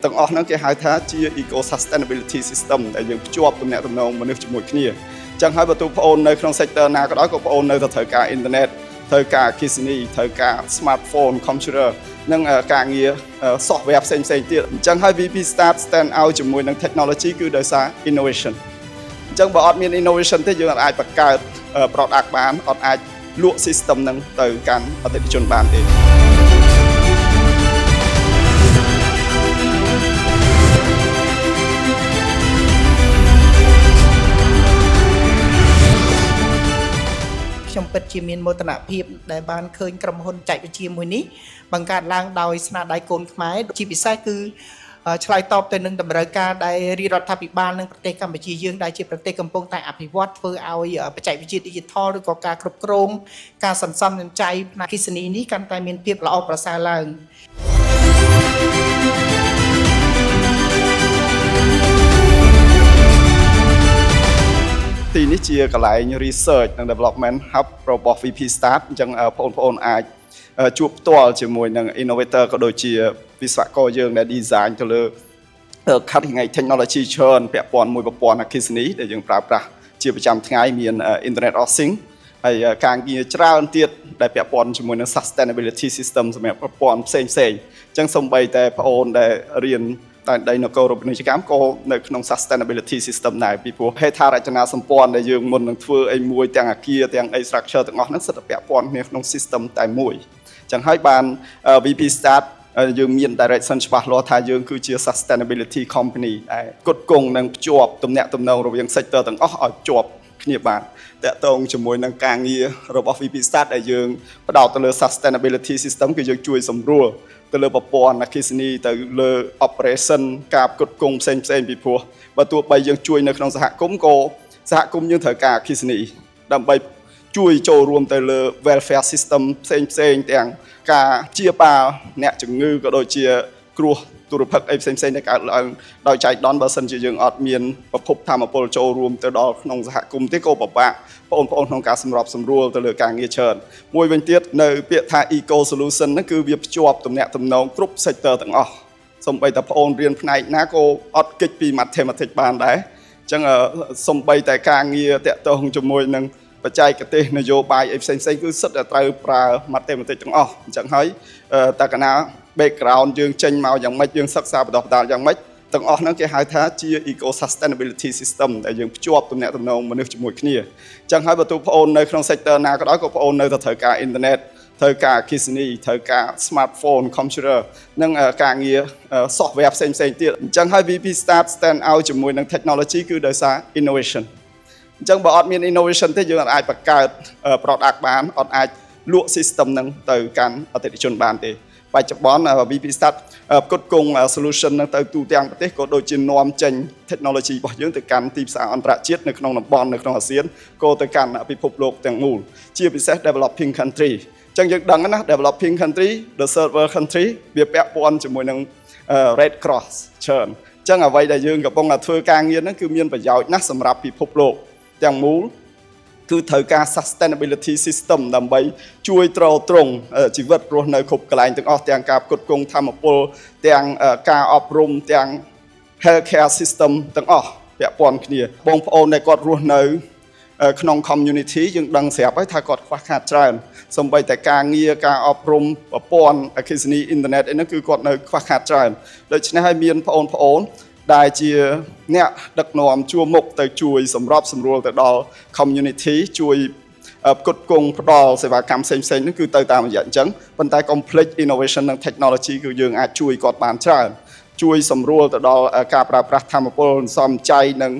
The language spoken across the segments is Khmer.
ទាំងអស់ហ្នឹងគេហៅថាជា eco sustainability system ដែលយើងភ្ជាប់ទំនាក់ទំនងមនុស្សជាមួយគ្នាអញ្ចឹងហើយបើទូបងប្អូននៅក្នុង sector ណាក៏ដោយក៏បងប្អូននៅតែត្រូវការ internet ត្រូវការអគ្គិសនីត្រូវការ smartphone computer និងការងារ software ផ្សេងៗទៀតអញ្ចឹងហើយ VP stand out ជាមួយនឹង technology គឺដោយសារ innovation អញ្ចឹងបើអត់មាន innovation ទេយើងអាចបង្កើត product បានអត់អាចលក់ system ហ្នឹងទៅកាន់អតិថិជនបានទេខ្ញុំពិតជាមានមោទនភាពដែលបានឃើញក្រុមហ៊ុនចែកវិទ្យាមួយនេះបង្កើតឡើងដោយស្នាដៃកូនខ្មែរជាពិសេសគឺឆ្លើយតបទៅនឹងតម្រូវការដែលរាជរដ្ឋាភិបាលនិងប្រទេសកម្ពុជាយើងដែលជាប្រទេសកំពុងតែអភិវឌ្ឍធ្វើឲ្យបច្ចេកវិទ្យា Digital ឬក៏ការគ្រប់គ្រងការសន្សំសំចៃផ្នែកអគ្គិសនីនេះកាន់តែមានភាពល្អប្រសើរឡើងទីនេះជាកន្លែង research និង development hub របស់ VP Start អញ្ចឹងបងប្អូនអាចជួបផ្ទាល់ជាមួយនឹង innovator ក៏ដូចជាវិស្វករយើងដែល design ទៅលើ cutting edge technology ច្រើនពាក់ព័ន្ធមួយប្រព័ន្ធអគ្គិសនីដែលយើងប្រើប្រាស់ជាប្រចាំថ្ងៃមាន Internet of Things ហើយការងារច្រើនទៀតដែលពាក់ព័ន្ធជាមួយនឹង sustainability system សម្រាប់ប្រព័ន្ធផ្សេងៗអញ្ចឹងសូម្បីតែបងប្អូនដែលរៀនតែដីនគររូបនីយកម្មក៏នៅក្នុង sustainability system ដែរពីព្រោះហេដ្ឋារចនាសម្ព័ន្ធដែលយើងមុននឹងធ្វើអីមួយទាំងអគារទាំង structure ទាំងអស់ហ្នឹងសិតតែពាក់ព័ន្ធគ្នាក្នុង system តែមួយអញ្ចឹងហើយបាន VP Start យើងមាន direction ច្បាស់លាស់ថាយើងគឺជា sustainability company ដែលគត់គង់និងភ្ជាប់ទំនាក់ទំនងរវាង sector ទាំងអស់ឲ្យភ្ជាប់គ្នាបានតាក់ទងជាមួយនឹងការងាររបស់ VP Start ដែលយើងផ្ដោតទៅលើ sustainability system គឺយើងជួយសម្រួលទៅលើប្រព័ន្ធអគ្គិសនីទៅលើ operation ការផ្គត់ផ្គង់ផ្សេងពីព្រោះបើទោះបីយើងជួយនៅក្នុងសហគមន៍ក៏សហគមន៍យើងត្រូវការអគ្គិសនីដើម្បីជួយចូលរួមទៅលើ welfare system ផ្សេងទាំងការព្យាបាលអ្នកជំងឺក៏ដូចជាគ្រោះទុរភិក្សអីផ្សេងដែលកើតឡើងដោយចៃដន្យបើសិនជាយើងអត់មានប្រភពធម្មពលចូលរួមទៅដល់ក្នុងសហគមន៍ទេក៏ពិបាកបងប្អូនក្នុងការសម្របសម្រួលទៅលើការងារច្រើនមួយវិញទៀតនៅពាក្យថា eco solution ហ្នឹងគឺវាភ្ជាប់ទំនាក់ទំនងគ្រប់ sector ទាំងអស់សូម្បីតែបងប្អូនរៀនផ្នែកណាក៏អត់គេចពី mathematics បានដែរអញ្ចឹងសូម្បីតែការងារតាក់ទងជាមួយនឹងបច្ចេកទេសនយោបាយអីផ្សេងគឺសិតតែត្រូវប្រើ mathematics ទាំងអស់អញ្ចឹងហើយតើកាលណា background យើងចេញមកយ៉ាងម៉េចយើងសិក្សាបណ្ដុះបណ្ដាលយ៉ាងម៉េចទាំងអស់ហ្នឹងគេហៅថាជា eco sustainability system ដែលយើងភ្ជាប់ទំនាក់ទំនងមនុស្សជាមួយគ្នាអញ្ចឹងហើយបើទូបងប្អូននៅក្នុង sector ណាក៏ដោយក៏បងប្អូននៅតែត្រូវការ internet ត្រូវការអគ្គិសនីត្រូវការ smartphone computer និងការងារ software ផ្សេងទៀតអញ្ចឹងហើយ VP stand out ជាមួយនឹង technology គឺដោយសារ innovation អញ្ចឹងបើអត់មាន innovation ទេយើងអាចបង្កើត product បានអត់អាចលក់ system ហ្នឹងទៅកាន់អតិថិជនបានទេបច្ចុប្បន្ន VP Start ផ្គត់ផ្គង់ solution ហ្នឹងទៅទូទាំងប្រទេសក៏ដូចជានាំចេញ technology របស់យើងទៅកាន់ទីផ្សារអន្តរជាតិនៅក្នុងតំបន់នៅក្នុងអាស៊ានក៏ទៅកាន់ពិភពលោកទាំងមូលជាពិសេស developing country អញ្ចឹងយើងដឹងណា developing country the third world country វាពាក់ព័ន្ធជាមួយនឹង Red Cross ច្រើនអញ្ចឹងអ្វីដែលយើងកំពុងតែធ្វើការងារហ្នឹងគឺមានប្រយោជន៍ណាស់សម្រាប់ពិភពលោកទាំងមូលគឺត្រូវការ sustainability system ដើម្បីជួយទ្រទ្រង់ជីវិតរស់នៅគ្រប់កន្លែងទាំងអស់ទាំងការផ្គត់ផ្គង់ធម្មពលទាំងការអប់រំទាំង healthcare system ទាំងអស់ពាក់ព័ន្ធគ្នាបងប្អូនដែលគាត់រស់នៅក្នុង community យើងដឹងស្រាប់ហើយថាគាត់ខ្វះខាតច្រើនសូម្បីតែការងារការអប់រំប្រព័ន្ធអគ្គិសនី internet អីហ្នឹងគឺគាត់នៅខ្វះខាតច្រើនដូច្នេះហើយមានបងប្អូនដែលជាអ្នកដឹកនាំជួរមុខទៅជួយសម្របសម្រួលទៅដល់ community ជួយផ្គត់ផ្គង់ផ្ដល់សេវាកម្មផ្សេងហ្នឹងគឺទៅតាមរយៈអញ្ចឹងប៉ុន្តែ complex innovation និង technology គឺយើងអាចជួយគាត់បានច្រើនជួយសម្រួលទៅដល់ការប្រើប្រាស់ធម្មពលសំចៃនិង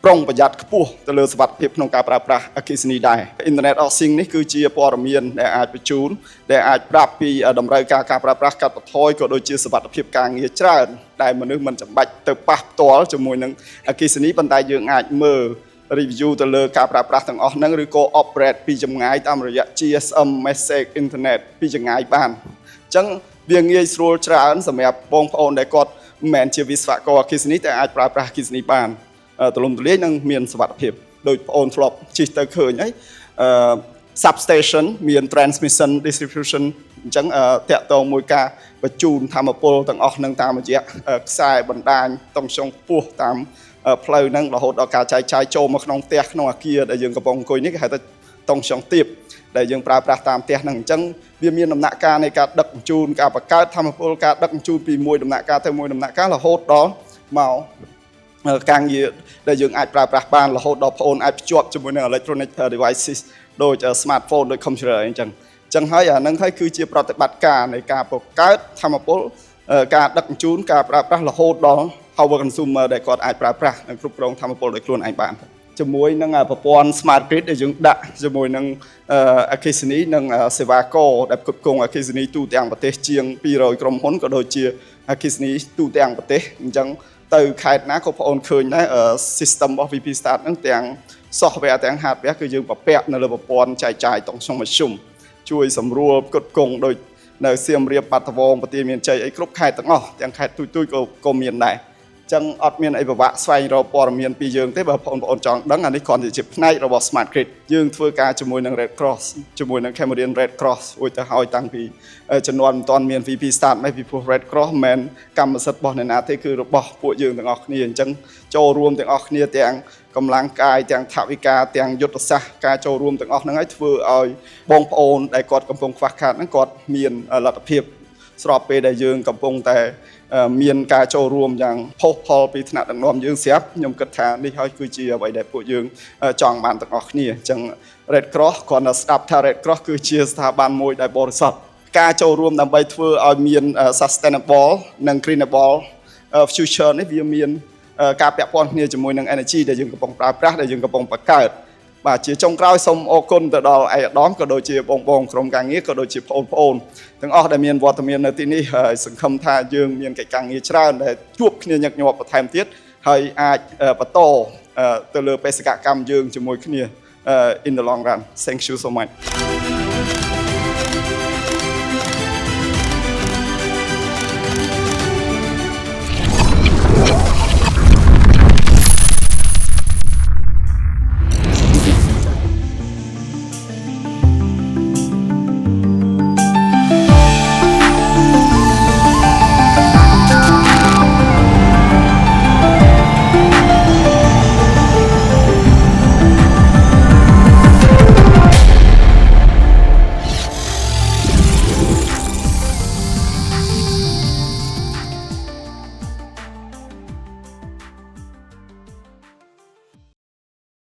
ប្រុងប្រយ័ត្នខ្ពស់ទៅលើសុវត្ថិភាពក្នុងការប្រើប្រាស់អគ្គិសនីដែរ Internet of Things នេះគឺជាព័ត៌មានដែលអាចបញ្ជូនដែលអាចប្រាប់ពីតម្រូវការប្រើប្រាស់កាត់បន្ថយក៏ដូចជាសុវត្ថិភាពការងារច្រើនដែលមនុស្សមិនចាំបាច់ទៅប៉ះផ្ទាល់ជាមួយនឹងអគ្គិសនីប៉ុន្តែយើងអាចមើល review ទៅលើការប្រើប្រាស់ទាំងអស់ហ្នឹងឬក៏ operate ពីចម្ងាយតាមរយៈ GSM message internet ពីចម្ងាយបានអញ្ចឹងវាងាយស្រួលច្រើនសម្រាប់បងប្អូនដែលគាត់មិនមែនជាវិស្វករអគ្គិសនីតែអាចប្រើប្រាស់អគ្គិសនីបានទូលំទូលាយនិងមានសុវត្ថិភាពដោយបងប្អូនធ្លាប់ជិះទៅឃើញហើយ substation មាន transmission distribution អញ្ចឹងតាក់ទងមួយការបញ្ជូនធម្មពលទាំងអស់នឹងតាមរយៈខ្សែបណ្ដាញតុងខ្សងខ្ពស់តាមផ្លូវហ្នឹងរហូតដល់ការចែកចាយចូលមកក្នុងផ្ទះក្នុងអាគារដែលយើងកំពុងអង្គុយនេះគេហៅថាតុងខ្សងទាបដែលយើងប្រើប្រាស់តាមផ្ទះហ្នឹងអញ្ចឹងវាមានដំណាក់កាលនៃការដឹកជញ្ជូនការបង្កើតធម្មពលការដឹកជញ្ជូនពីមួយដំណាក់កាលទៅមួយដំណាក់កាលរហូតដល់មកការងារដែលយើងអាចប្រើប្រាស់បានរហូតដល់បងប្អូនអាចភ្ជាប់ជាមួយនឹង electronic devices ដូច smartphone ដូច computer អីចឹងហើយអាហ្នឹងហើយគឺជាប្រតិបត្តិការនៃការបង្កើតធម្មពលការដឹកជញ្ជូនការប្រើប្រាស់រហូតដល់ power consumer ដែលគាត់អាចប្រើប្រាស់និងគ្រប់គ្រងធម្មពលដោយខ្លួនឯងបានជាមួយនឹងប្រព័ន្ធ smart grid ដែលយើងដាក់ជាមួយនឹងអគ្គិសនីនិងសេវាករដែលគ្រប់គ្រងអគ្គិសនីទូទាំងប្រទេសជាង200ក្រុមហ៊ុនក៏ដូចជាអគ្គិសនីទូទាំងប្រទេសអញ្ចឹងទៅខេត្តណាក៏បងប្អូនឃើញដែរ system របស់ VP Start ហ្នឹងទាំង software ទាំង hardware គឺយើងបំពាក់នៅលើប្រព័ន្ធចែកចាយតុងខ្សងមធ្យមជួយសម្រួលផ្គត់ផ្គង់ដោយនៅសៀមរាបបាត់ដំបងប្រទានមានជ័យអីគ្រប់ខេត្តទាំងអស់ទាំងខេត្តទូចៗក៏មានដែរចឹងអត់មានអីពិបាកស្វែងរកព័ត៌មានពីយើងទេបើបងប្អូនចង់ដឹងអានេះគ្រាន់តែជាផ្នែករបស់ Smart Grid យើងធ្វើការជាមួយនឹង Red Cross ជាមួយនឹង Cameroon Red Cross រួចទៅហើយតាំងពីជំនាន់មិនទាន់មាន VP Start មកពីព្រោះ Red Cross មិនមែនកម្មសិទ្ធិរបស់អ្នកណាទេគឺរបស់ពួកយើងទាំងអស់គ្នាអញ្ចឹងចូលរួមទាំងអស់គ្នាទាំងកម្លាំងកាយទាំងថវិកាទាំងយុទ្ធសាស្ត្រការចូលរួមទាំងអស់ហ្នឹងហើយធ្វើឲ្យបងប្អូនដែលគាត់កំពុងខ្វះខាតហ្នឹងគាត់មានលទ្ធភាពស្របពេលដែលយើងកំពុងតែមានការចូលរួមយ៉ាងផុសផុលពីថ្នាក់ដឹកនាំយើងស្រាប់ខ្ញុំគិតថានេះហើយគឺជាអ្វីដែលពួកយើងចង់បានទាំងអស់គ្នាអញ្ចឹង Red Cross គ្រាន់តែស្ដាប់ថា Red Cross គឺជាស្ថាប័នមួយដែលបរិសុទ្ធការចូលរួមដើម្បីធ្វើឲ្យមាន sustainable និង greenable future នេះវាមានការពាក់ព័ន្ធគ្នាជាមួយនឹង energy ដែលយើងកំពុងប្រើប្រាស់ដែលយើងកំពុងបង្កើតបាទជាចុងក្រោយសូមអរគុណទៅដល់ឯកឧត្តមក៏ដូចជាបងក្រុមការងារក៏ដូចជាបងប្អូនទាំងអស់ដែលមានវត្តមាននៅទីនេះហើយសង្ឃឹមថាយើងមានកិច្ចការងារច្រើនដែលជួបគ្នាញឹកញាប់បន្ថែមទៀតហើយអាចបន្តទៅលើបេសកកម្មយើងជាមួយគ្នាin the long run. Thank you so much.